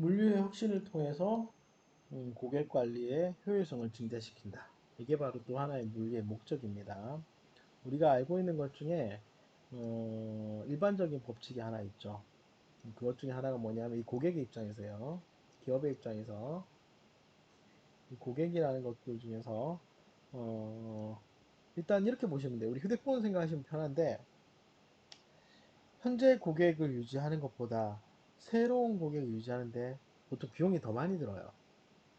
물류의 혁신을 통해서 고객 관리의 효율성을 증대시킨다. 이게 바로 또 하나의 물류의 목적입니다. 우리가 알고 있는 것 중에 일반적인 법칙이 하나 있죠. 그것 중에 하나가 뭐냐면 이 고객의 입장에서요. 기업의 입장에서 이 고객이라는 것들 중에서 일단 이렇게 보시면 돼요. 우리 휴대폰 생각하시면 편한데 현재 고객을 유지하는 것보다 새로운 고객을 유지하는데 보통 비용이 더 많이 들어요.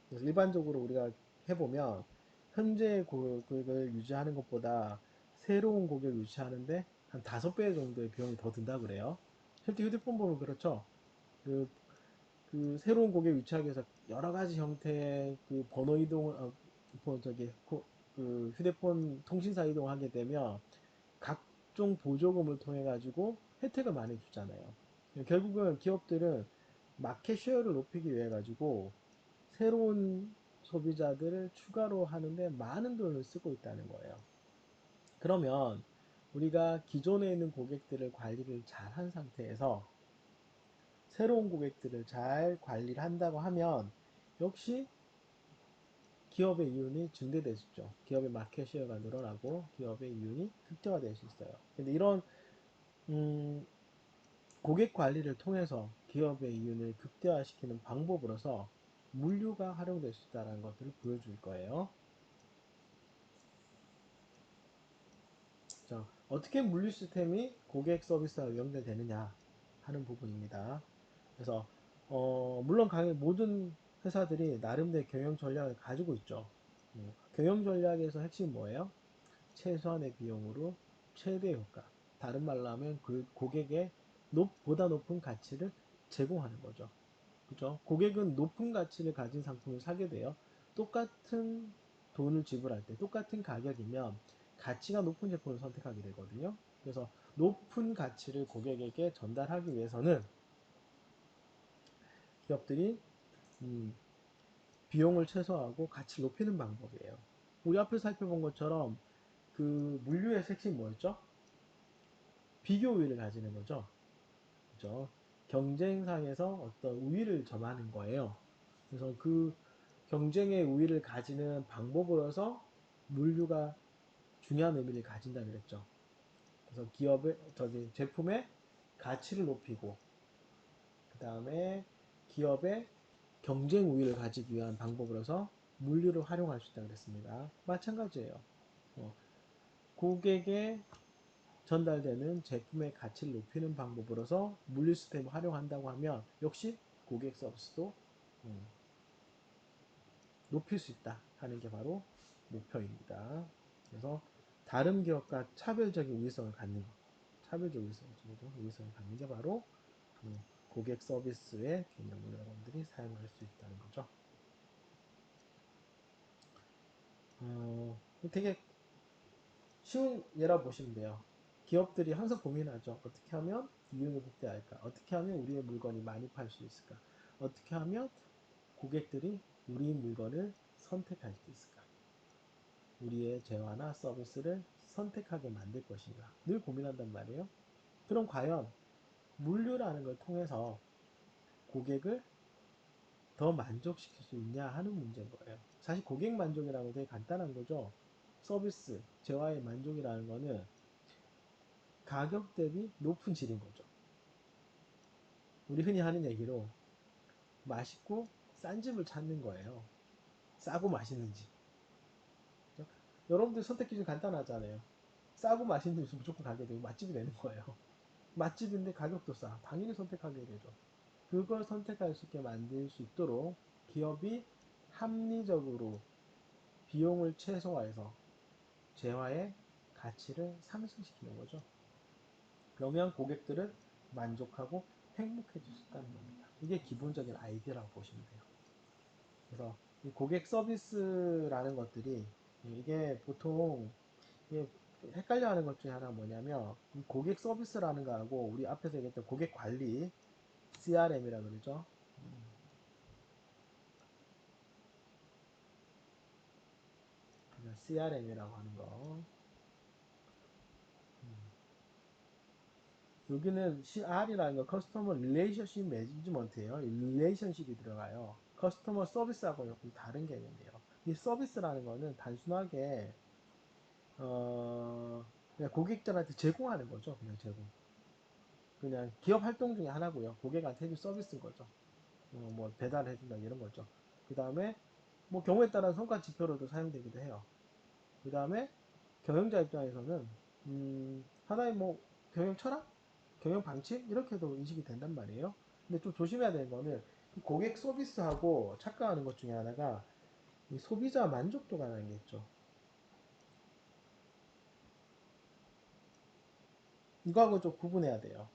그래서 일반적으로 우리가 해보면 현재 고객을 유지하는 것보다 새로운 고객을 유치하는데 한 5배 정도의 비용이 더 든다 그래요. 실제 휴대폰 보면 그렇죠. 그, 그 새로운 고객 유치하기 위해서 여러 가지 형태의 그 번호 이동을 그 휴대폰 통신사 이동하게 되면 각종 보조금을 통해 가지고 혜택을 많이 주잖아요. 결국은 기업들은 마켓 쉐어를 높이기 위해 가지고 새로운 소비자들을 추가로 하는데 많은 돈을 쓰고 있다는 거예요. 그러면 우리가 기존에 있는 고객들을 관리를 잘 한 상태에서 새로운 고객들을 잘 관리를 한다고 하면 역시 기업의 이윤이 증대될 수 있죠. 기업의 마켓 쉐어가 늘어나고 기업의 이윤이 극대화될 수 있어요. 근데 이런 음, 고객 관리를 통해서 기업의 이윤을 극대화시키는 방법으로서 물류가 활용될 수 있다는 것들을 보여줄 거예요. 자, 어떻게 물류 시스템이 고객 서비스와 연결되느냐 하는 부분입니다. 그래서 물론 모든 회사들이 나름대로 경영 전략을 가지고 있죠. 경영 전략에서 핵심이 뭐예요? 최소한의 비용으로 최대 효과. 다른 말로 하면 그 고객의 보다 높은 가치를 제공하는 거죠. 그죠? 고객은 높은 가치를 가진 상품을 사게 돼요. 똑같은 돈을 지불할 때, 똑같은 가격이면 가치가 높은 제품을 선택하게 되거든요. 그래서 높은 가치를 고객에게 전달하기 위해서는 기업들이 음, 비용을 최소화하고 가치를 높이는 방법이에요. 우리 앞에 살펴본 것처럼 그 물류의 핵심이 뭐였죠? 비교 우위를 가지는 거죠. 그죠? 경쟁상에서 어떤 우위를 점하는 거예요. 그래서 그 경쟁의 우위를 가지는 방법으로서 물류가 중요한 의미를 가진다 그랬죠. 그래서 제품의 가치를 높이고 그 다음에 기업의 경쟁 우위를 가지기 위한 방법으로서 물류를 활용할 수 있다 그랬습니다. 마찬가지예요. 어, 고객에 전달되는 제품의 가치를 높이는 방법으로서 물류 시스템을 활용한다고 하면 역시 고객 서비스도 음, 높일 수 있다 하는 게 바로 목표입니다. 그래서 다른 기업과 차별적인 우위성을 갖는 것, 차별적 우위성을 갖는 게 바로 고객 서비스의 개념을 여러분들이 사용할 수 있다는 거죠. 되게 쉬운 예라 보시면 돼요. 기업들이 항상 고민하죠. 어떻게 하면 이윤을 극대화할까? 어떻게 하면 우리의 물건이 많이 팔 수 있을까? 어떻게 하면 고객들이 우리 물건을 선택할 수 있을까? 우리의 재화나 서비스를 선택하게 만들 것인가? 늘 고민한단 말이에요. 그럼 과연 물류라는 걸 통해서 고객을 더 만족시킬 수 있냐 하는 문제인 거예요. 사실 고객 만족이라는 건 되게 간단한 거죠. 서비스, 재화의 만족이라는 거는 가격 대비 높은 질인 거죠. 우리 흔히 하는 얘기로 맛있고 싼 집을 찾는 거예요. 싸고 맛있는 집. 그죠? 여러분들 선택 기준 간단하잖아요. 싸고 맛있는 집은 무조건 가게 되고 맛집이 되는 거예요. 맛집인데 가격도 싸. 당연히 선택하게 되죠. 그걸 선택할 수 있게 만들 수 있도록 기업이 합리적으로 비용을 최소화해서 재화의 가치를 상승시키는 거죠. 그러면 고객들은 만족하고 행복해질 수 있다는 겁니다. 이게 기본적인 아이디어라고 보시면 돼요. 그래서 이 고객 서비스라는 것들이 이게 보통 이게 헷갈려 하는 것 중에 하나가 뭐냐면 이 고객 서비스라는 거하고 우리 앞에서 얘기했던 고객 관리 CRM이라 그러죠. CRM이라고 하는 거. 여기는 CR이라는 거 커스터머 릴레이션십 매니지먼트예요. 릴레이션십이 들어가요. 커스터머 서비스하고는 좀 다른 개념이에요. 이 서비스라는 거는 단순하게 그냥 고객들한테 제공하는 거죠. 그냥 제공. 그냥 기업 활동 중에 하나고요. 고객한테 해줄 서비스인 거죠. 뭐 배달을 해준다 이런 거죠. 그 다음에 뭐 경우에 따라 성과 지표로도 사용되기도 해요. 그 다음에 경영자 입장에서는 하나의 뭐 경영 철학, 경영 방침 이렇게도 인식이 된단 말이에요. 근데 좀 조심해야 되는 거는 이 고객 서비스하고 착각하는 것 중에 하나가 이 소비자 만족도라는 게 있죠. 이거하고 좀 구분해야 돼요.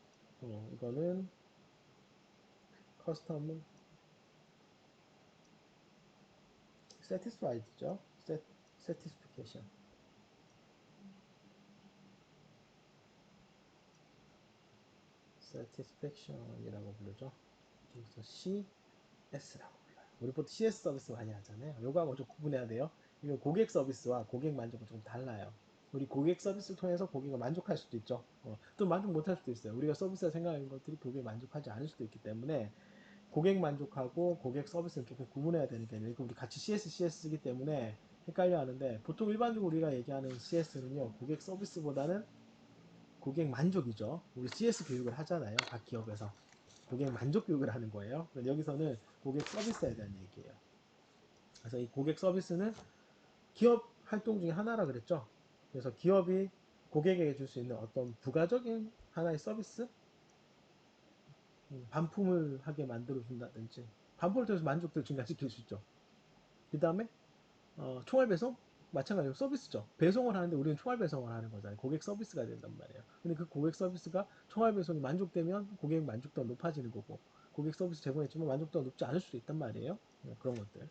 이거는 커스텀은 satisfied죠. satisfaction. satisfaction이라고 부르죠. 그래서 CS라고 불러요. 우리 보통 CS 서비스 많이 하잖아요. 요거하고 좀 구분해야 돼요. 이거 고객 서비스와 고객 만족은 좀 달라요. 우리 고객 서비스를 통해서 고객을 만족할 수도 있죠. 또 만족 못할 수도 있어요. 우리가 서비스가 생각하는 것들이 고객 만족하지 않을 수도 있기 때문에 고객 만족하고 고객 서비스는 조금 구분해야 되니까 이거 우리 같이 CS 쓰기 때문에 헷갈려 하는데 보통 일반적으로 우리가 얘기하는 CS는요 고객 서비스보다는 고객 만족이죠. 우리 CS 교육을 하잖아요. 각 기업에서 고객 만족 교육을 하는 거예요. 여기서는 고객 서비스에 대한 얘기예요. 그래서 이 고객 서비스는 기업 활동 중에 하나라 그랬죠. 그래서 기업이 고객에게 줄 수 있는 어떤 부가적인 하나의 서비스, 반품을 하게 만들어 준다든지 반품을 통해서 만족도를 증가시킬 수 있죠. 그 다음에 총알 배송 마찬가지로 서비스죠. 배송을 하는데 우리는 총알 배송을 하는 거잖아요. 고객 서비스가 된단 말이에요. 근데 그 고객 서비스가 총알 배송이 만족되면 고객 만족도가 높아지는 거고 고객 서비스 제공했지만 만족도가 높지 않을 수도 있단 말이에요. 그런 것들.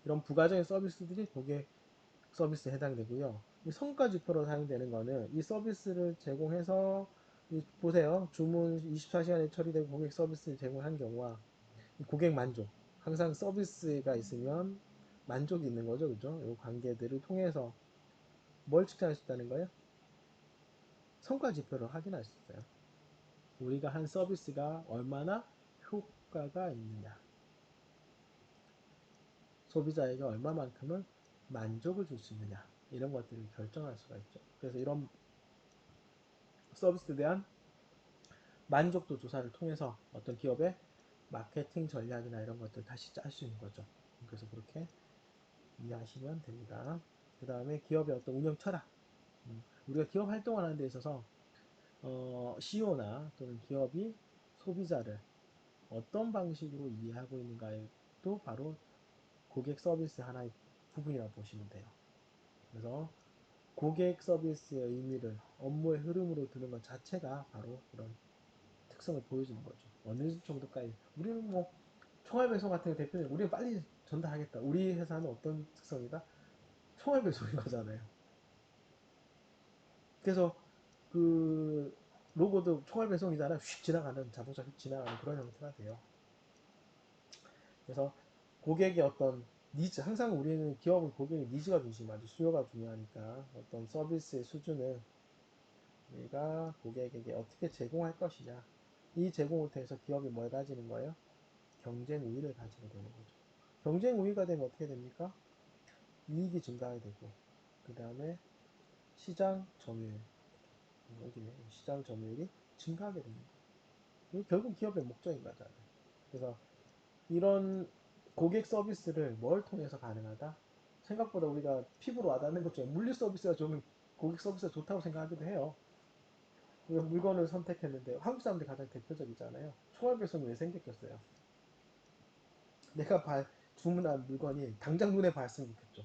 이런 부가적인 서비스들이 고객 서비스에 해당되고요. 이 성과 지표로 사용되는 거는 이 서비스를 제공해서 보세요. 주문 24시간에 처리되고 고객 서비스를 제공한 경우와 고객 만족. 항상 서비스가 있으면 만족이 있는 거죠. 그죠? 이 관계들을 통해서 뭘 측정할 수 있다는 거예요? 성과 지표를 확인할 수 있어요. 우리가 한 서비스가 얼마나 효과가 있느냐. 소비자에게 얼마만큼을 만족을 줄 수 있느냐. 이런 것들을 결정할 수가 있죠. 그래서 이런 서비스에 대한 만족도 조사를 통해서 어떤 기업의 마케팅 전략이나 이런 것들 다시 짤 수 있는 거죠. 그래서 그렇게 이해하시면 됩니다. 그 다음에 기업의 어떤 운영 철학. 우리가 기업 활동을 하는 데 있어서 CEO나 또는 기업이 소비자를 어떤 방식으로 이해하고 있는가에도 바로 고객 서비스 하나의 부분이라고 보시면 돼요. 그래서 고객 서비스의 의미를 업무의 흐름으로 두는 것 자체가 바로 그런 특성을 보여주는 거죠. 어느 정도까지 우리는 뭐 총알 배송 같은 거 대표적으로 우리는 빨리 전달하겠다. 우리 회사는 어떤 특성이다? 총알 배송인 거잖아요. 그래서 그 로고도 총알 배송이잖아요. 휙 지나가는 자동차 휙 지나가는 그런 형태가 돼요. 그래서 고객의 어떤 니즈, 항상 우리는 기업은 고객의 니즈가 중심이죠. 수요가 중요하니까 어떤 서비스의 수준을 우리가 고객에게 어떻게 제공할 것이냐. 이 제공을 통해서 기업이 뭘 가지는 거예요? 경쟁 우위를 가지게 되는 거죠. 경쟁 우위가 되면 어떻게 됩니까? 이익이 증가하게 되고, 그 다음에 시장 점유율, 여기네, 시장 점유율이 증가하게 됩니다. 이게 결국 기업의 목적인 거잖아요. 그래서 이런 고객 서비스를 뭘 통해서 가능하다? 생각보다 우리가 피부로 와닿는 것 중에 물류 서비스가 좀 고객 서비스가 좋다고 생각하기도 해요. 우리가 물건을 선택했는데 한국 사람들이 가장 대표적이잖아요. 총알 배송이 왜 생겼겠어요? 내가 주문한 물건이 당장 눈에 봤으면 좋겠죠.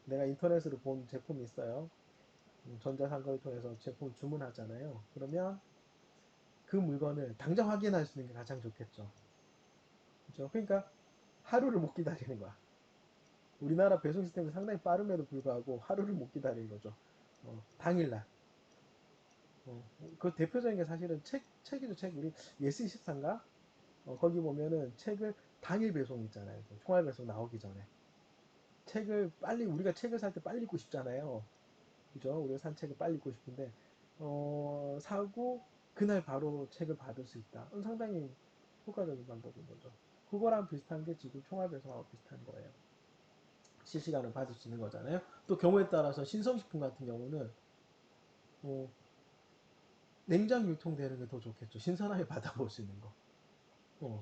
내가 인터넷으로 본 제품이 있어요. 전자상거래 통해서 제품 주문하잖아요. 그러면 그 물건을 당장 확인할 수 있는 게 가장 좋겠죠. 그렇죠? 그러니까 하루를 못 기다리는 거야. 우리나라 배송 시스템이 상당히 빠름에도 불구하고 하루를 못 기다리는 거죠. 당일날. 그 대표적인 게 사실은 책이죠, 책. 우리 예스24인가? 거기 보면은 책을 당일 배송 있잖아요. 총알 배송 나오기 전에. 우리가 책을 살 때 빨리 읽고 싶잖아요. 그죠? 우리가 산책을 빨리 읽고 싶은데 사고 그날 바로 책을 받을 수 있다. 상당히 효과적인 방법인 거죠. 그거랑 비슷한 게 지금 총알배송하고 비슷한 거예요. 실시간으로 받을 수 있는 거잖아요. 또 경우에 따라서 신성식품 같은 경우는 뭐 냉장 유통되는 게 더 좋겠죠. 신선하게 받아볼 수 있는 거.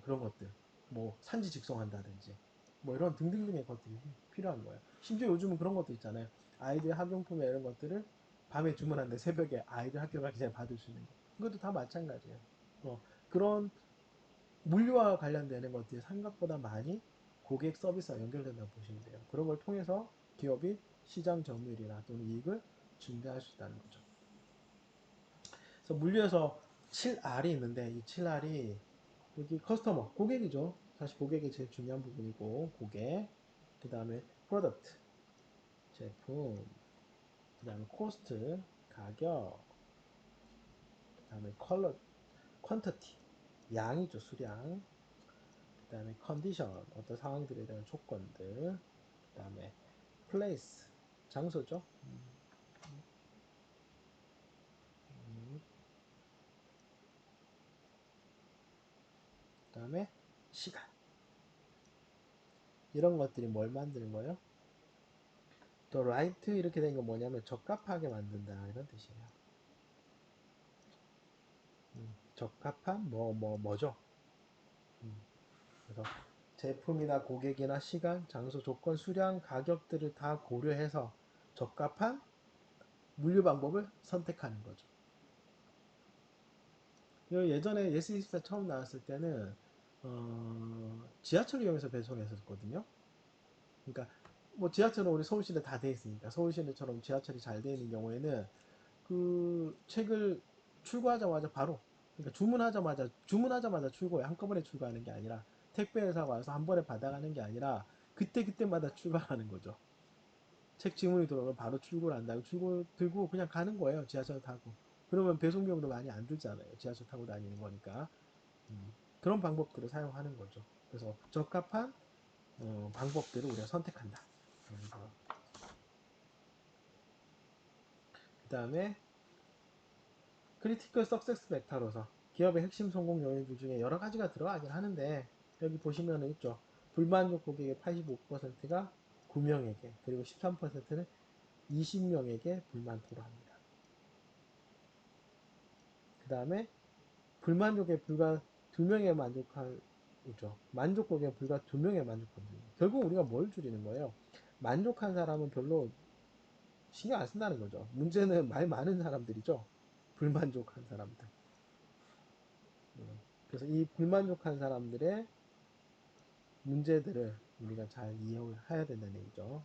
그런 것들. 뭐 산지 직송한다든지 뭐 이런 등등등의 것들이 필요한 거예요. 심지어 요즘은 그런 것도 있잖아요. 아이들 학용품에 이런 것들을 밤에 주문하는데 새벽에 아이들 학교 가기 전에 받을 수 있는 거. 이것도 다 마찬가지예요. 그런 물류와 관련되는 것들이 생각보다 많이 고객 서비스와 연결된다고 보시면 돼요. 그런 걸 통해서 기업이 시장 점유율이나 또는 이익을 증대할 수 있다는 거죠. 그래서 물류에서 7R이 있는데 이 7R이 여기 커스터머, 고객이죠. 사실 고객이 제일 중요한 부분이고 고객, 그 다음에 프로덕트, 제품, 그 다음에 코스트, 가격, 그 다음에 컬러, 퀀터티, 양이죠, 수량, 그 다음에 컨디션, 어떤 상황들에 대한 조건들, 그 다음에 플레이스, 장소죠. 그 다음에 시간. 이런 것들이 뭘 만드는 거예요? 또 라이트 이렇게 된 건 뭐냐면 적합하게 만든다 이런 뜻이에요. 적합한 뭐죠. 그래서 제품이나 고객이나 시간, 장소, 조건, 수량, 가격들을 다 고려해서 적합한 물류 방법을 선택하는 거죠. 예전에 예스24 처음 나왔을 때는 지하철 이용해서 배송했었거든요. 그러니까 뭐 지하철은 우리 서울시내 다 돼 있으니까 서울시내처럼 지하철이 잘 돼 있는 경우에는 그 책을 출고하자마자 바로, 그러니까 주문하자마자 출고해. 한꺼번에 출고하는 게 아니라 택배회사가 와서 한 번에 받아가는 게 아니라 그때그때마다 출발하는 거죠. 책 주문이 들어오면 바로 출고를 한다. 출고 들고 그냥 가는 거예요. 지하철 타고. 그러면 배송 비용도 많이 안 들잖아요. 지하철 타고 다니는 거니까. 그런 방법들을 사용하는 거죠. 그래서 적합한 방법들을 우리가 선택한다. 그 다음에 크리티컬 석세스 벡터로서 기업의 핵심 성공 요인들 중에 여러 가지가 들어가긴 하는데 여기 보시면은 있죠. 불만족 고객의 85%가 9명에게 그리고 13%는 20명에게 불만 토로합니다. 그 다음에 불만족에 불과 2명에 만족하죠. 만족 고객에 불과 2명에 만족합니다. 결국 우리가 뭘 줄이는 거예요? 만족한 사람은 별로 신경 안 쓴다는 거죠. 문제는 말 많은 사람들이죠. 불만족한 사람들. 그래서 이 불만족한 사람들의 문제들을 우리가 잘 이해해야 된다는 얘기죠.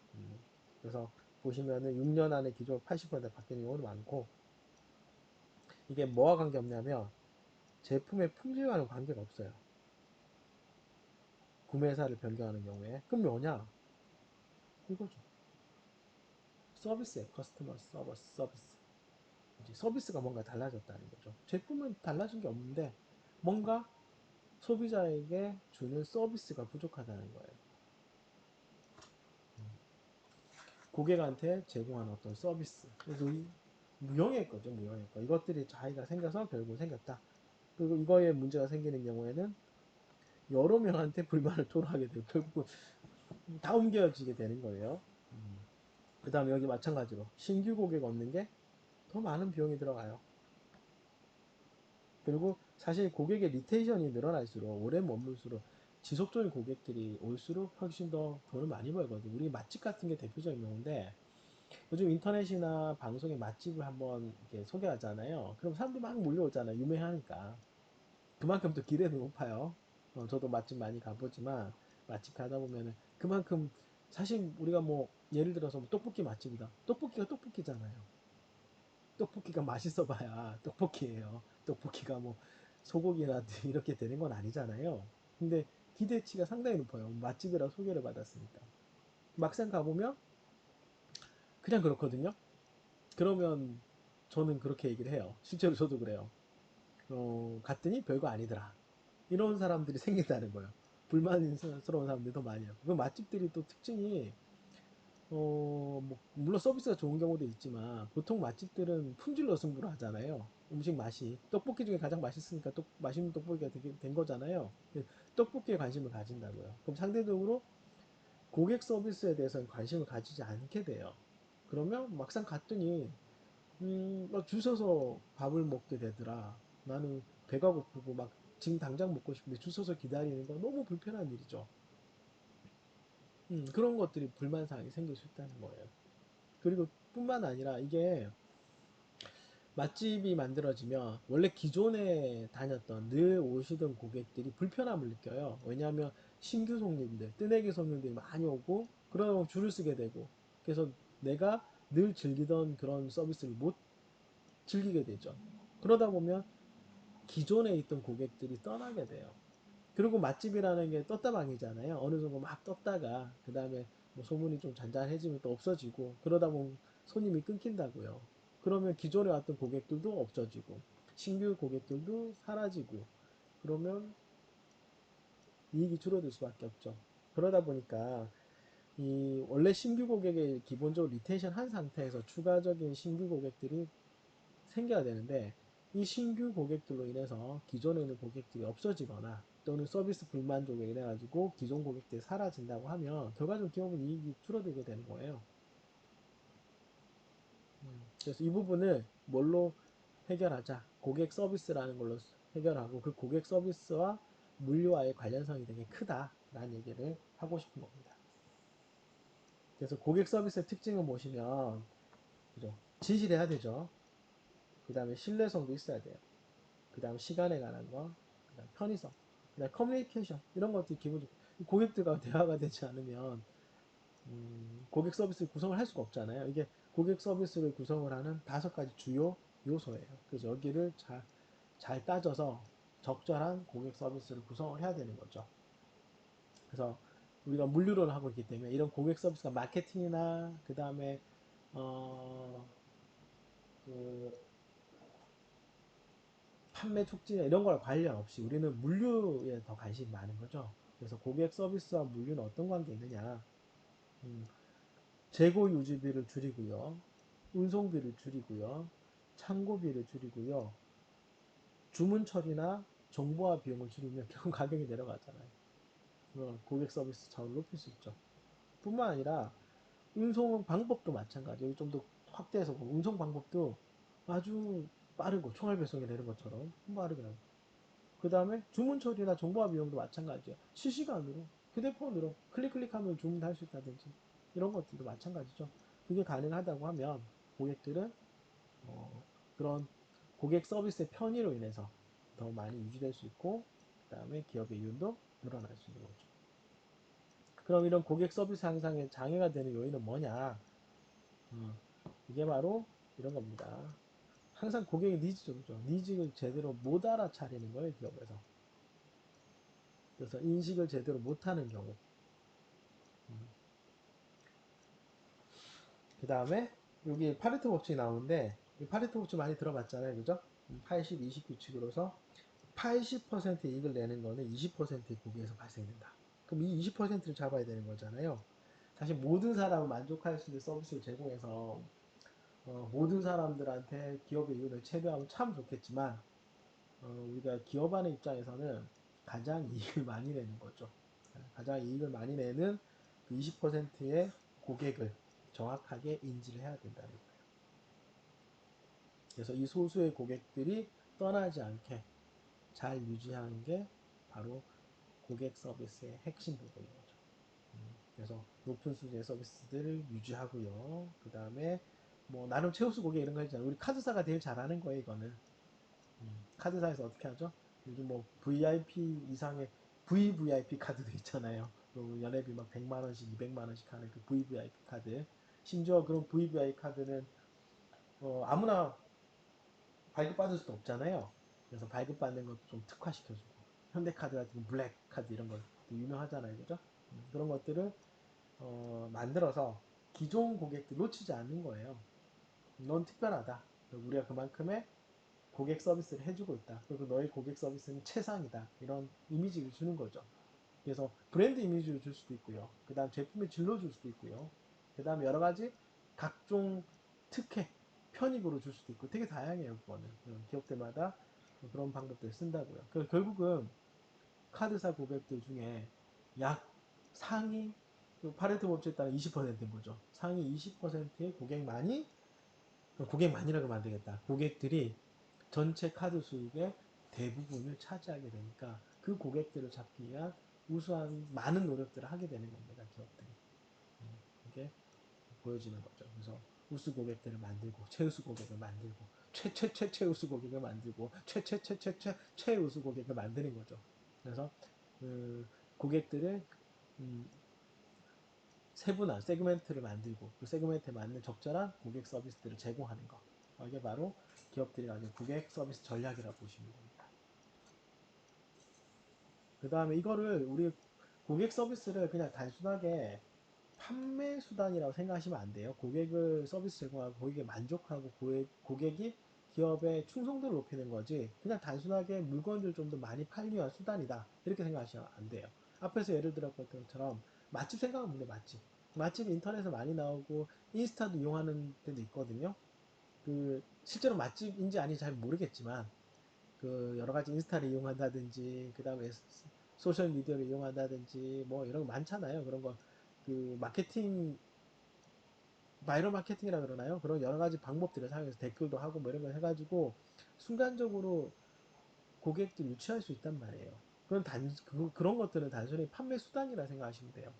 그래서 보시면은 6년 안에 기존 80% 바뀌는 경우도 많고, 이게 뭐와 관계없냐면 제품의 품질과는 관계가 없어요. 구매사를 변경하는 경우에. 그럼 뭐냐? 이거죠. 서비스에 커스터머 서비스. 이제 서비스가 뭔가 달라졌다는 거죠. 제품은 달라진 게 없는데 뭔가 소비자에게 주는 서비스가 부족하다는 거예요. 고객한테 제공하는 어떤 서비스. 그래서 무형의 거죠, 무형의 거. 이것들이 차이가 생겨서 결국 생겼다. 그리고 이거에 문제가 생기는 경우에는 여러 명한테 불만을 토로하게 되고 결국 다 옮겨지게 되는 거예요. 그 다음에 여기 마찬가지로 신규 고객 얻는 게 더 많은 비용이 들어가요. 그리고 사실 고객의 리테이션이 늘어날수록 오래 머물수록 지속적인 고객들이 올수록 훨씬 더 돈을 많이 벌거든요. 우리 맛집 같은 게 대표적인 경우인데 요즘 인터넷이나 방송에 맛집을 한번 이렇게 소개하잖아요. 그럼 사람들이 막 몰려오잖아요. 유명하니까. 그만큼 또 기대도 높아요. 저도 맛집 많이 가보지만 맛집 가다 보면은 그만큼 사실 우리가 뭐 예를 들어서 뭐 떡볶이 맛집이다. 떡볶이가 떡볶이잖아요. 떡볶이가 맛있어 봐야 떡볶이에요. 떡볶이가 뭐 소고기나 이렇게 되는 건 아니잖아요. 근데 기대치가 상당히 높아요. 맛집이라 소개를 받았으니까. 막상 가보면 그냥 그렇거든요. 그러면 저는 그렇게 얘기를 해요. 실제로 저도 그래요. 갔더니 별거 아니더라. 이런 사람들이 생긴다는 거예요. 불만스러운 사람들이 더 많이 해요. 그 맛집들이 또 특징이 뭐 물론 서비스가 좋은 경우도 있지만 보통 맛집들은 품질로 승부를 하잖아요. 음식 맛이 떡볶이 중에 가장 맛있으니까 맛있는 떡볶이가 된 거잖아요. 떡볶이에 관심을 가진다고요. 그럼 상대적으로 고객 서비스에 대해서는 관심을 가지지 않게 돼요. 그러면 막상 갔더니 막줄 서서 밥을 먹게 되더라. 나는 배가 고프고 막 지금 당장 먹고 싶은데 줄 서서 기다리는 거 너무 불편한 일이죠. 그런 것들이 불만사항이 생길 수 있다는 거예요. 그리고 뿐만 아니라 이게 맛집이 만들어지면 원래 기존에 다녔던 늘 오시던 고객들이 불편함을 느껴요. 왜냐하면 신규 손님들, 뜨내기 손님들이 많이 오고 그러다 보면 줄을 쓰게 되고 그래서 내가 늘 즐기던 그런 서비스를 못 즐기게 되죠. 그러다 보면 기존에 있던 고객들이 떠나게 돼요. 그리고 맛집이라는 게 떴다방이잖아요. 어느 정도 막 떴다가 그 다음에 뭐 소문이 좀 잔잔해지면 또 없어지고 그러다 보면 손님이 끊긴다고요. 그러면 기존에 왔던 고객들도 없어지고 신규 고객들도 사라지고 그러면 이익이 줄어들 수밖에 없죠. 그러다 보니까 이 원래 신규 고객의 기본적으로 리텐션 한 상태에서 추가적인 신규 고객들이 생겨야 되는데 이 신규 고객들로 인해서 기존에 있는 고객들이 없어지거나 또는 서비스 불만족에 인해 가지고 기존 고객들이 사라진다고 하면 결과적으로 기업은 이익이 줄어들게 되는 거예요. 그래서 이 부분을 뭘로 해결하자? 고객 서비스라는 걸로 해결하고 그 고객 서비스와 물류와의 관련성이 되게 크다라는 얘기를 하고 싶은 겁니다. 그래서 고객 서비스의 특징을 보시면 그죠? 진실해야 되죠. 그 다음에 신뢰성도 있어야 돼요. 그 다음 시간에 관한 거, 그 다음 편의성, 그 다음 커뮤니케이션 이런 것들이 기본적으로 고객들과 대화가 되지 않으면 고객 서비스를 구성을 할 수가 없잖아요. 이게 고객 서비스를 구성을 하는 5가지 주요 요소예요. 그래서 여기를 잘 따져서 적절한 고객 서비스를 구성을 해야 되는 거죠. 그래서 우리가 물류를 하고 있기 때문에 이런 고객 서비스가 마케팅이나 그 다음에 어, 그 판매 촉진이나 이런 걸 관련 없이 우리는 물류에 더 관심이 많은 거죠. 그래서 고객 서비스와 물류는 어떤 관계 있느냐? 음, 재고 유지비를 줄이고요, 운송비를 줄이고요, 창고비를 줄이고요, 주문 처리나 정보화 비용을 줄이면 결국 가격이 내려가잖아요. 고객 서비스 차원을 높일 수 있죠. 뿐만 아니라 운송 방법도 마찬가지. 여기 좀 더 확대해서 보면 운송 방법도 아주 빠르고 총알 배송이 되는 것처럼 빠르게 나고 그 다음에 주문 처리나 정보화 비용도 마찬가지예요. 실시간으로 휴대폰으로 클릭하면 주문도 할 수 있다든지 이런 것들도 마찬가지죠. 그게 가능하다고 하면 고객들은 그런 고객 서비스의 편의로 인해서 더 많이 유지될 수 있고 그 다음에 기업의 이윤도 늘어날 수 있는 거죠. 그럼 이런 고객 서비스 향상에 장애가 되는 요인은 뭐냐? 이게 바로 이런 겁니다. 항상 고객의 니즈죠. 니즈를 제대로 못 알아차리는 거예요, 기업에서. 그래서 인식을 제대로 못하는 경우. 그 다음에 여기 파레토 법칙이 나오는데 이 파레토 법칙 많이 들어봤잖아요, 그죠? 80, 20 규칙으로서 80% 이익을 내는 거는 20%의 고객에서 발생된다. 그럼 이 20%를 잡아야 되는 거잖아요. 사실 모든 사람을 만족할 수 있는 서비스를 제공해서 모든 사람들한테 기업의 이윤을 최대화하면 참 좋겠지만 우리가 기업하는 입장에서는 가장 이익을 많이 내는 거죠. 가장 이익을 많이 내는 그 20%의 고객을 정확하게 인지를 해야 된다는 거예요. 그래서 이 소수의 고객들이 떠나지 않게 잘 유지하는 게 바로 고객 서비스의 핵심 부분인 거죠. 그래서 높은 수준의 서비스들을 유지하고요. 그 다음에 뭐 나름 최우수 고객 이런 거 있잖아요. 우리 카드사가 제일 잘하는 거예요, 이거는. 카드사에서 어떻게 하죠? 요즘 뭐 VIP 이상의 VVIP 카드도 있잖아요. 연회비 막 100만 원씩, 200만 원씩 하는 그 VVIP 카드. 심지어 그런 VVIP 카드는 아무나 발급받을 수도 없잖아요. 그래서 발급받는 것도 좀 특화시켜주고 현대카드 같은 블랙 카드 이런 것도 유명하잖아요, 그죠? 그런 것들을 만들어서 기존 고객들 놓치지 않는 거예요. 넌 특별하다. 우리가 그만큼의 고객 서비스를 해주고 있다. 그리고 너의 고객 서비스는 최상이다. 이런 이미지를 주는 거죠. 그래서 브랜드 이미지를 줄 수도 있고요. 그 다음 제품의 질로 줄 수도 있고요. 그 다음에 여러 가지 각종 특혜, 편익으로 줄 수도 있고 되게 다양해요. 그거는 기업들마다 그런 방법들을 쓴다고요. 결국은 카드사 고객들 중에 약 상위 파레토 법칙에 따라 20%인 거죠. 상위 20%의 고객만이라고 하면 안 되겠다. 고객들이 전체 카드 수익의 대부분을 차지하게 되니까 그 고객들을 잡기 위한 우수한 많은 노력들을 하게 되는 겁니다. 기업들이. 이게 보여지는 거죠. 그래서 우수 고객들을 만들고 최우수 고객을 만들고 최우수 고객을 만들고 최우수 고객을 만드는 거죠. 그래서 그 고객들의 세분화, 세그멘트를 만들고 그 세그멘트에 맞는 적절한 고객 서비스들을 제공하는 거. 이게 바로 기업들이 가진 고객 서비스 전략이라고 보시면 됩니다. 그 다음에 이거를 우리 고객 서비스를 그냥 단순하게 판매 수단이라고 생각하시면 안 돼요. 고객을 서비스 제공하고 고객에 만족하고 고객이 기업의 충성도를 높이는 거지 그냥 단순하게 물건을 좀 더 많이 팔기 위한 수단이다 이렇게 생각하시면 안 돼요. 앞에서 예를 들었던 것처럼 맛집 생각하면 돼. 맛집 인터넷에 많이 나오고 인스타도 이용하는 데도 있거든요. 그 실제로 맛집인지 아닌지 잘 모르겠지만 그 여러 가지 인스타를 이용한다든지 그 다음에 소셜 미디어를 이용한다든지 뭐 이런 거 많잖아요. 그런 거 그 마케팅 바이럴 마케팅이라 그러나요? 그런 여러 가지 방법들을 사용해서 댓글도 하고 뭐 이런 걸 해가지고 순간적으로 고객들 유치할 수 있단 말이에요. 그런 것들은 단순히 판매 수단이라 생각하시면 돼요.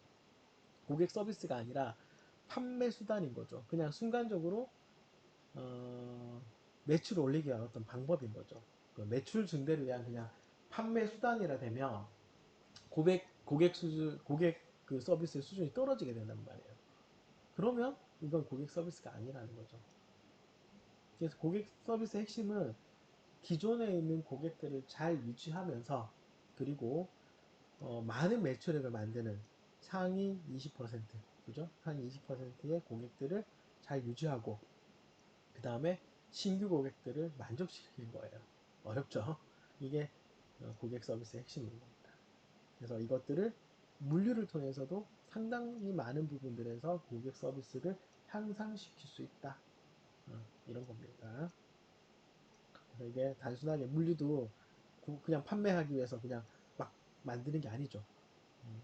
고객 서비스가 아니라 판매 수단인 거죠. 그냥 순간적으로 매출을 올리기 위한 어떤 방법인 거죠. 그 매출 증대를 위한 그냥 판매 수단이라 되면 고객 그 서비스의 수준이 떨어지게 된단 말이에요. 그러면 이건 고객 서비스가 아니라는 거죠. 그래서 고객 서비스의 핵심은 기존에 있는 고객들을 잘 유지하면서 그리고 많은 매출액을 만드는 상위 20% 그죠? 상위 20%의 고객들을 잘 유지하고 그 다음에 신규 고객들을 만족시키는 거예요. 어렵죠? 이게 고객 서비스의 핵심인 겁니다. 그래서 이것들을 물류를 통해서도 상당히 많은 부분들에서 고객 서비스를 향상시킬 수 있다. 이런 겁니다. 그래서 이게 단순하게 물류도 그냥 판매하기 위해서 그냥 막 만드는 게 아니죠.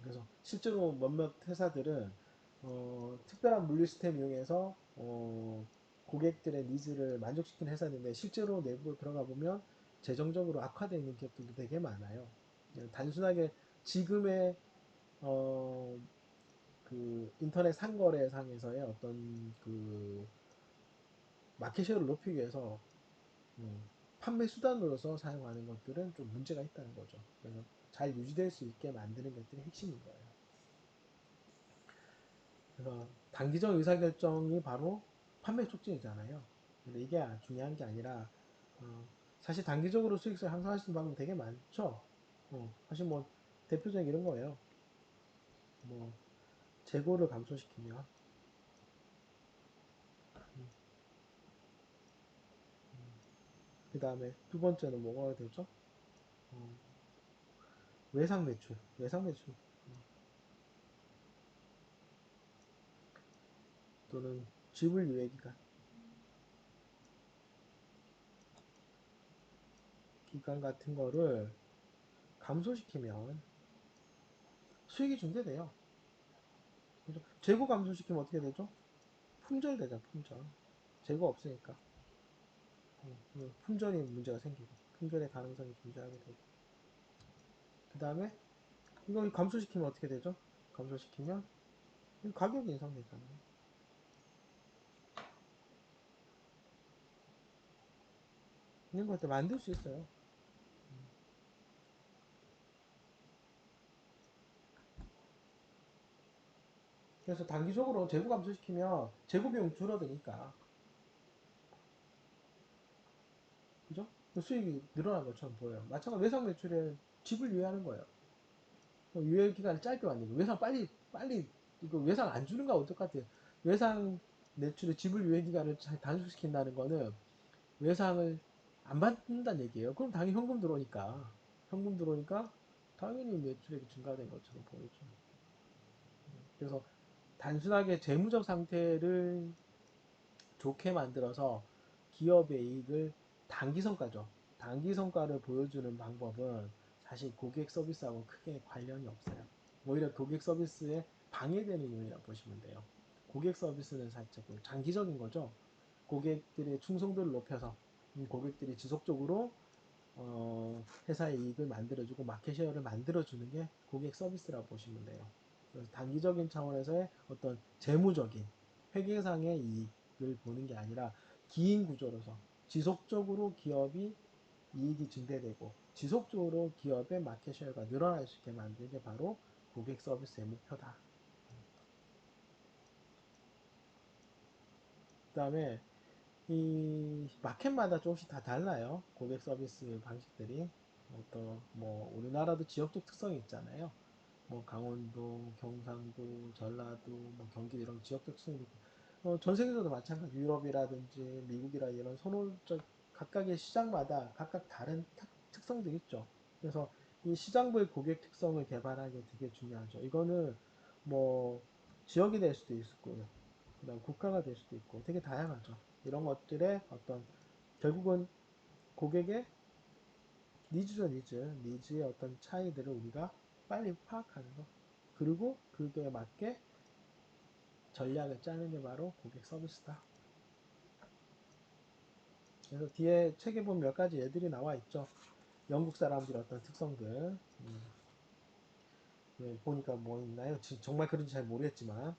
그래서 실제로 몇몇 회사들은 특별한 물류 시스템 이용해서 고객들의 니즈를 만족시키는 회사인데 실제로 내부에 들어가 보면 재정적으로 악화되어 있는 기업들도 되게 많아요. 단순하게 지금의 어, 그 인터넷 상거래상에서의 어떤 그 마켓쉐어를 높이기 위해서 음, 판매 수단으로서 사용하는 것들은 좀 문제가 있다는 거죠. 그래서 잘 유지될 수 있게 만드는 것들이 핵심인 거예요. 그래서 단기적 의사결정이 바로 판매 촉진이잖아요. 근데 이게 중요한 게 아니라 사실 단기적으로 수익성을 향상할 수 있는 방법 되게 많죠. 사실 뭐 대표적인 이런 거예요. 뭐 재고를 감소시키며 그 다음에 두 번째는 뭐가 되죠? 어, 외상 매출 또는 지불 유예 기간 같은 거를 감소시키면 수익이 증대돼요. 그죠? 재고 감소시키면 어떻게 되죠? 품절되죠, 품절. 재고 없으니까. 품절이 문제가 생기고, 품절의 가능성이 존재하게 되고. 그 다음에, 이거 감소시키면 어떻게 되죠? 감소시키면 가격이 인상되잖아요. 이런 것들 만들 수 있어요. 그래서 단기적으로 재고 감소시키면 재고 비용 줄어드니까, 그죠? 그 수익이 늘어난 것처럼 보여요. 마찬가지로 외상 매출에 집을 유예하는 거예요. 유예 기간을 짧게 만들고 외상 빨리 이거 외상 안 주는 거 어떡하지? 외상 매출의 지불 유예 기간을 잘 단축시킨다는 거는 외상을 안 받는다는 얘기예요. 그럼 당연히 현금 들어오니까 당연히 매출액이 증가된 것처럼 보이죠. 그래서 단순하게 재무적 상태를 좋게 만들어서 기업의 이익을 단기 성과죠. 단기 성과를 보여주는 방법은 사실 고객 서비스하고 크게 관련이 없어요. 오히려 고객 서비스에 방해되는 요인이라고 보시면 돼요. 고객 서비스는 살짝 장기적인 거죠. 고객들의 충성도를 높여서 고객들이 지속적으로 회사의 이익을 만들어주고 마켓쉐어를 만들어주는 게 고객 서비스라고 보시면 돼요. 그래서 단기적인 차원에서의 어떤 재무적인 회계상의 이익을 보는 게 아니라 기인 구조로서 지속적으로 기업이 이익이 증대되고 지속적으로 기업의 마켓쉐어가 늘어날 수 있게 만드는 게 바로 고객 서비스의 목표다. 그 다음에 이 마켓마다 조금씩 다 달라요. 고객 서비스 방식들이. 어떤 뭐 우리나라도 지역적 특성이 있잖아요. 뭐 강원도, 경상도, 전라도, 뭐 경기도 이런 지역적 특성이 있고 전 세계적으로 마찬가지. 유럽이라든지 미국이라 이런 선호적 각각의 시장마다 각각 다른 특성들이 있죠. 그래서 이 시장부의 고객 특성을 개발하는 게 되게 중요하죠. 이거는 뭐 지역이 될 수도 있고요. 그다음 국가가 될 수도 있고 되게 다양하죠. 이런 것들의 어떤 결국은 고객의 니즈죠, 니즈. 니즈의 어떤 차이들을 우리가 빨리 파악하는 거. 그리고 그거에 맞게 전략을 짜는 게 바로 고객 서비스다. 그래서 뒤에 책에 보면 몇 가지 예들이 나와 있죠. 영국 사람들의 어떤 특성들. 네, 보니까 뭐 있나요? 정말 그런지 잘 모르겠지만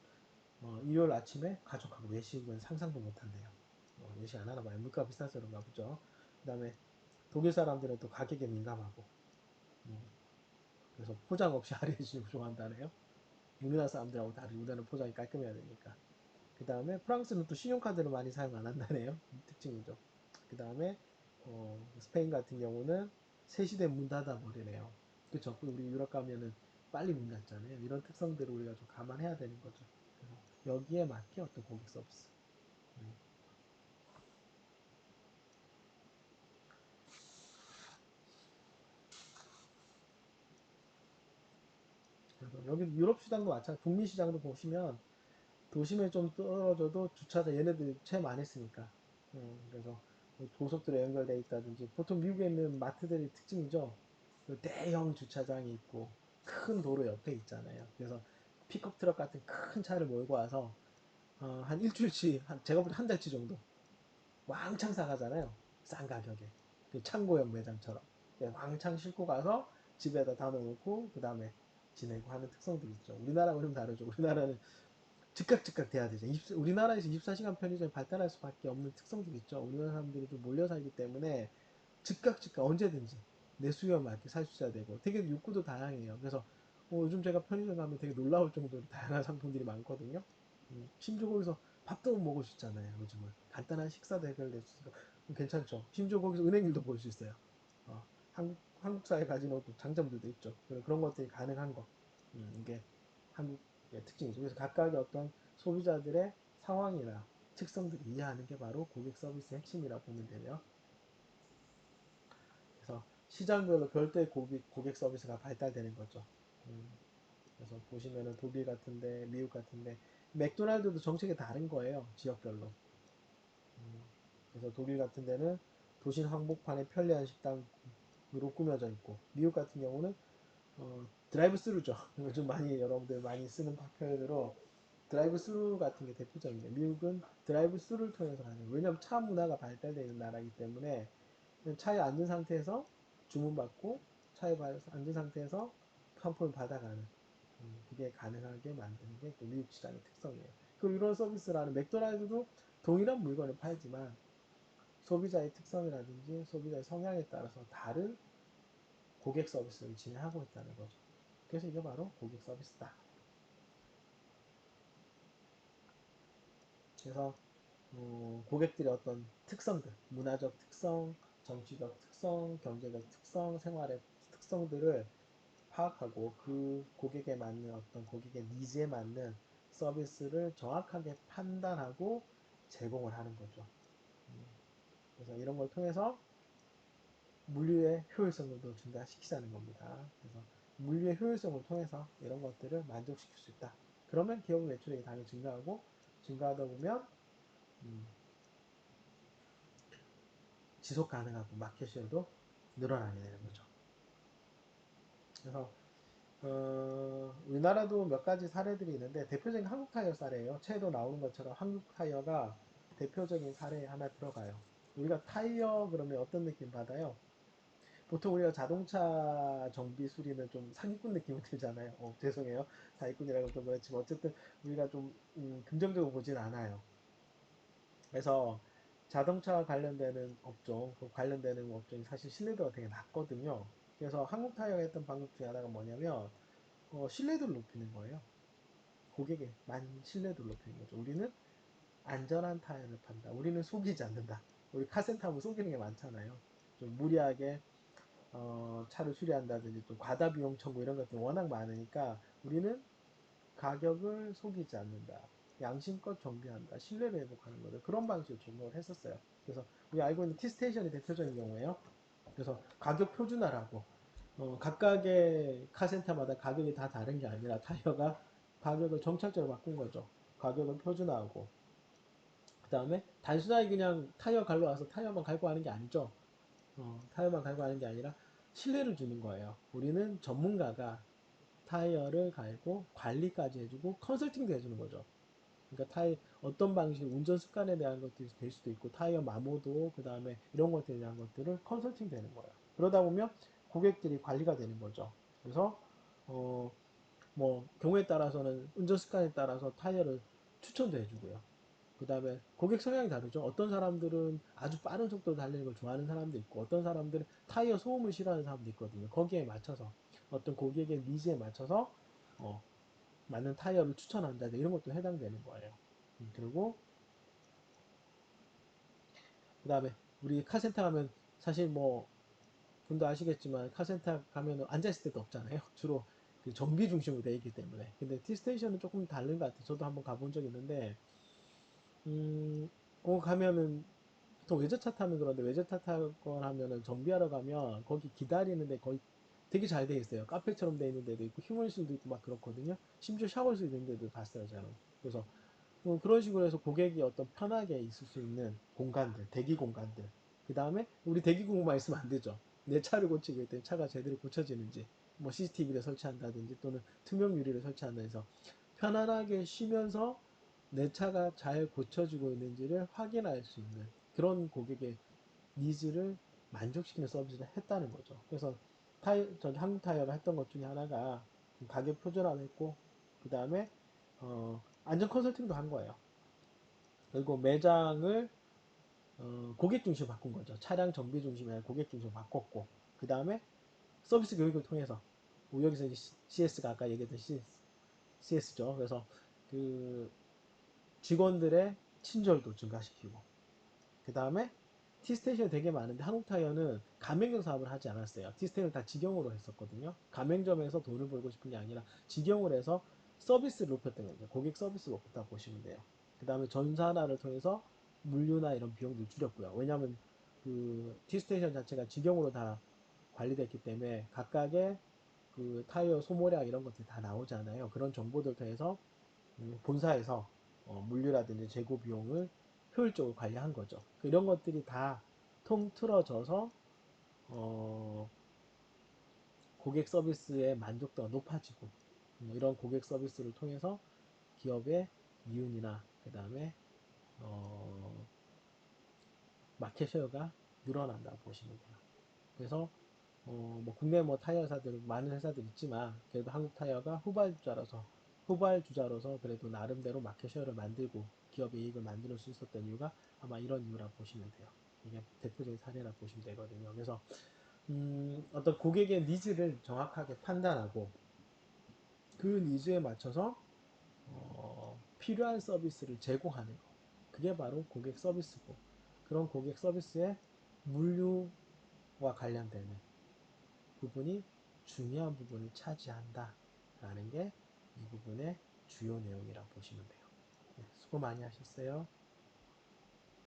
일요일 아침에 가족하고 외식은 상상도 못한대요. 외식 안 하나 봐요. 물가 비싸서 그런가 보죠. 그 다음에 독일 사람들은 또 가격에 민감하고 음, 그래서 포장 없이 할인해 주는 거 좋아한다네요. 우리나라 사람들하고 다르게 우리나라는 포장이 깔끔해야 되니까. 그 다음에 프랑스는 또 신용카드를 많이 사용 안 한다네요. 특징이죠. 그 다음에 스페인 같은 경우는 3시 되면 문 닫아 버리네요. 그쵸? 우리 유럽 가면은 빨리 문 닫잖아요. 이런 특성들을 우리가 좀 감안해야 되는 거죠. 그래서 여기에 맞게 어떤 고객 서비스. 음. 그래서 여기 유럽 시장도 마찬가지. 북미 시장도 보시면 도심에 좀 떨어져도 주차장 얘네들 채 많이 쓰니까. 그래서 고속도로 연결돼 있다든지 보통 미국에 있는 마트들의 특징이죠. 그 대형 주차장이 있고 큰 도로 옆에 있잖아요. 그래서 픽업 트럭 같은 큰 차를 몰고 와서 한 일주일치 제가 볼 때 한 달치 정도 왕창 사가잖아요. 싼 가격에 그 창고형 매장처럼 왕창 싣고 가서 집에다 담아놓고 그 다음에 지내고 하는 특성들이 있죠. 우리나라하고 좀 다르죠. 우리나라는 즉각 돼야 되죠. 우리나라에서 24시간 편의점이 발달할 수밖에 없는 특성들이 있죠. 우리나라 사람들이 좀 몰려 살기 때문에 즉각 언제든지 내 수요에 맞게 살 수 있어야 되고 되게 욕구도 다양해요. 그래서 요즘 제가 편의점 가면 되게 놀라울 정도로 다양한 상품들이 많거든요. 심지어 거기서 밥도 먹을 수 있잖아요. 요즘은 간단한 식사도 해결될 수 있어서 괜찮죠. 심지어 거기서 은행일도 볼 수 있어요. 한국 사회 가진 어떤 장점들도 있죠. 그런 것들이 가능한 거. 이게 한국의 특징이죠. 그래서 각각의 어떤 소비자들의 상황이나 특성들을 이해하는 게 바로 고객 서비스의 핵심이라고 보면 되고요. 그래서 시장별로 별도의 고객 서비스가 발달되는 거죠. 음, 그래서 보시면은 독일 같은데, 미국 같은데, 맥도날드도 정책이 다른 거예요. 지역별로. 음, 그래서 독일 같은 데는 도심 한복판에 편리한 식당으로 꾸며져 있고, 미국 같은 경우는 드라이브 스루죠. 요즘 많이 여러분들 많이 쓰는 표현으로 드라이브 스루 같은 게 대표적인데, 미국은 드라이브 스루를 통해서 하는. 왜냐하면 차 문화가 발달되어 있는 나라이기 때문에 차에 앉은 상태에서 주문받고 차에 앉은 상태에서 상품을 받아가는 그게 가능하게 만드는 게 또 미국 시장의 특성이에요. 그리고 이런 서비스라는 맥도날드도 동일한 물건을 팔지만 소비자의 특성이라든지 소비자의 성향에 따라서 다른 고객 서비스를 진행하고 있다는 거죠. 그래서 이게 바로 고객 서비스다. 그래서 고객들의 어떤 특성들, 문화적 특성, 정치적 특성, 경제적 특성, 생활의 특성들을 파악하고 그 고객에 맞는 어떤 고객의 니즈에 맞는 서비스를 정확하게 판단하고 제공을 하는 거죠. 그래서 이런 걸 통해서 물류의 효율성을 더 증가시키자는 겁니다. 그래서 물류의 효율성을 통해서 이런 것들을 만족시킬 수 있다. 그러면 기업 매출액이 당연히 증가하고 증가하다 보면 음, 지속 가능하고 마켓쉐어도 늘어나게 되는 거죠. 그래서 우리나라도 몇 가지 사례들이 있는데 대표적인 한국 타이어 사례예요. 채도 나오는 것처럼 한국 타이어가 대표적인 사례에 하나 들어가요. 우리가 타이어 그러면 어떤 느낌 받아요? 보통 우리가 자동차 정비 수리는 좀 사기꾼 느낌이 들잖아요. 죄송해요. 사기꾼이라고 좀 그렇지만 어쨌든 우리가 좀 긍정적으로 보진 않아요. 그래서 자동차 관련되는 업종, 그 관련되는 업종이 사실 신뢰도가 되게 낮거든요. 그래서 한국 타이어가 했던 방법 중에 하나가 뭐냐면 신뢰도를 높이는 거예요. 고객의 신뢰도를 높이는 거죠. 우리는 안전한 타이어를 판다. 우리는 속이지 않는다. 우리 카센터 하면 속이는 게 많잖아요. 좀 무리하게 차를 수리한다든지 또 과다 비용 청구 이런 것들이 워낙 많으니까 우리는 가격을 속이지 않는다. 양심껏 정비한다. 신뢰를 회복하는 거죠. 그런 방식으로 적용을 했었어요. 그래서 우리 알고 있는 T스테이션이 대표적인 경우에요. 그래서 가격 표준화라고 각각의 카센터마다 가격이 다 다른 게 아니라 타이어가 가격을 정착적으로 바꾼 거죠. 가격을 표준화하고 그 다음에 단순하게 그냥 타이어 갈러 와서 타이어만 갈고 하는 게 아니죠. 타이어만 갈고 하는 게 아니라 신뢰를 주는 거예요. 우리는 전문가가 타이어를 갈고 관리까지 해주고 컨설팅도 해주는 거죠. 그러니까 어떤 방식 운전 습관에 대한 것들이 될 수도 있고 타이어 마모도 그 다음에 이런 것들에 대한 것들을 컨설팅 되는 거예요. 그러다 보면 고객들이 관리가 되는 거죠. 그래서 어, 뭐 경우에 따라서는 운전 습관에 따라서 타이어를 추천도 해주고요. 그 다음에 고객 성향이 다르죠. 어떤 사람들은 아주 빠른 속도로 달리는 걸 좋아하는 사람도 있고 어떤 사람들은 타이어 소음을 싫어하는 사람도 있거든요. 거기에 맞춰서 어떤 고객의 니즈에 맞춰서 어, 맞는 타이어를 추천한다 이런 것도 해당되는 거예요. 그리고 그 다음에 우리 카센터 가면 사실 뭐 분도 아시겠지만 카센터 가면 앉아있을 때도 없잖아요. 주로 그 정비 중심으로 되어 있기 때문에. 근데 T스테이션은 조금 다른 것 같아요. 저도 한번 가본 적 있는데 가면은 보통 외제차 타면 그런데 외제차 타거나 하면은 정비하러 가면 거기 기다리는데 거의 되게 잘 돼 있어요. 카페처럼 돼 있는 데도 있고 휴먼실도 있고 막 그렇거든요. 심지어 샤워실도 있는 데도 봤어요, 저는. 그래서 그런 식으로 해서 고객이 어떤 편하게 있을 수 있는 공간들, 대기 공간들. 그 다음에 우리 대기 공간만 있으면 안 되죠. 내 차를 고치고 있더니 차가 제대로 고쳐지는지, 뭐 CCTV를 설치한다든지 또는 투명 유리를 설치한다 해서 편안하게 쉬면서 내 차가 잘 고쳐지고 있는지를 확인할 수 있는 그런 고객의 니즈를 만족시키는 서비스를 했다는 거죠. 그래서 저기 한국 타이어가 했던 것 중에 하나가 가격 표준화를 했고, 그 다음에 안전 컨설팅도 한 거예요. 그리고 매장을 고객 중심으로 바꾼 거죠. 차량 정비 중심이 아니라 고객 중심으로 바꿨고, 그 다음에 서비스 교육을 통해서 여기서 이제 CS가 아까 얘기했던 CS죠. 그래서 그 직원들의 친절도 증가시키고, 그 다음에 T스테이션이 되게 많은데 한국타이어는 가맹점 사업을 하지 않았어요. T스테이션은 다 직영으로 했었거든요. 가맹점에서 돈을 벌고 싶은 게 아니라 직영으로 해서 서비스를 높였던 거죠. 고객 서비스를 높였다 보시면 돼요. 그 다음에 전산화를 통해서 물류나 이런 비용들을 줄였고요. 왜냐하면 그 T스테이션 자체가 직영으로 다 관리됐기 때문에 각각의 그 타이어 소모량 이런 것들이 다 나오잖아요. 그런 정보들 통해서 본사에서 물류라든지 재고 비용을 효율적으로 관리한 거죠. 이런 것들이 다 통틀어져서 어, 고객 서비스의 만족도가 높아지고 이런 고객 서비스를 통해서 기업의 이윤이나 그 다음에 어, 마켓 쉐어가 늘어난다고 보시면 돼요. 그래서 뭐 국내 뭐 타이어 회사들 많은 회사들 있지만 그래도 한국 타이어가 후발주자로서 그래도 나름대로 마켓 쉐어를 만들고 기업의 이익을 만들 수 있었던 이유가 아마 이런 이유라 보시면 돼요. 이게 대표적인 사례라 보시면 되거든요. 그래서 어떤 고객의 니즈를 정확하게 판단하고 그 니즈에 맞춰서 필요한 서비스를 제공하는 거. 그게 바로 고객 서비스고 그런 고객 서비스의 물류와 관련되는 부분이 중요한 부분을 차지한다라는 게 이 부분의 주요 내용이라고 보시면 돼요. 네, 수고 많이 하셨어요.